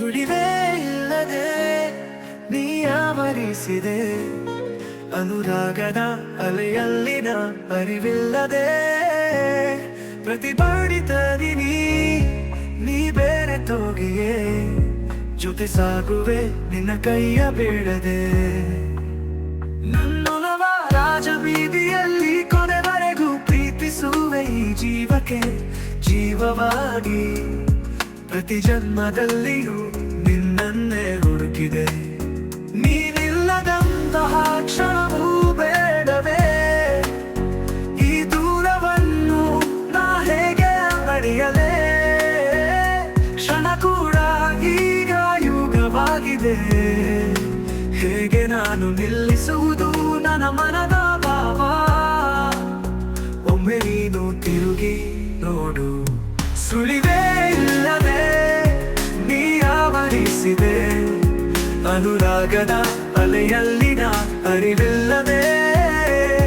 ಸುಳಿವೇ ಇಲ್ಲದೆ ನೀ ಆವರಿಸಿದೆ ಅನುರಾಗದ ಅಲೆಯಲ್ಲಿನ ಅರಿವಿಲ್ಲದೆ ಪ್ರತಿಭಟಿತದಿ ನೀ ಬೇರೆ ತೋಗಿಯೇ ಜೊತೆ ಸಾಗುವೆ ನಿನ್ನ ಕೈಯ ಬೇಡದೆ ನನ್ನೊಲವ ರಾಜಬೀದಿಯಲ್ಲಿ ಕೊನೆವರೆಗೂ ಪ್ರೀತಿಸುವೆ ಈ ಜೀವಕ್ಕೆ ಜೀವವಾಗಿ ಪ್ರತಿ ಜನ್ಮದಲ್ಲಿಯೂ ನಿನ್ನನ್ನೇ ಹುಡುಕಿದೆ ನೀನಿಲ್ಲದಂತಹ ಕ್ಷಣವೂ ಬೇಡವೇ ಈ ದೂರವನ್ನು ನಾ ಹೇಗೆ ಪಡೆಯಲೇ ಕ್ಷಣ ಕೂಡ ಈಗ ಯುಗವಾಗಿದೆ ಹೇಗೆ ನಾನು ನಿಲ್ಲಿಸುವುದು ನನ್ನ ಮನದ ಭಾವ ಒಮ್ಮೆ ನೀನು ತಿರುಗಿ ನೋಡು ಸುಳಿವೇ ಇಲ್ಲದೆ ನೀ ಆವರಿಸಿದೆ ಅನುರಾಗದ ಅಲೆಯಲ್ಲಿನ ಅರಿವೆ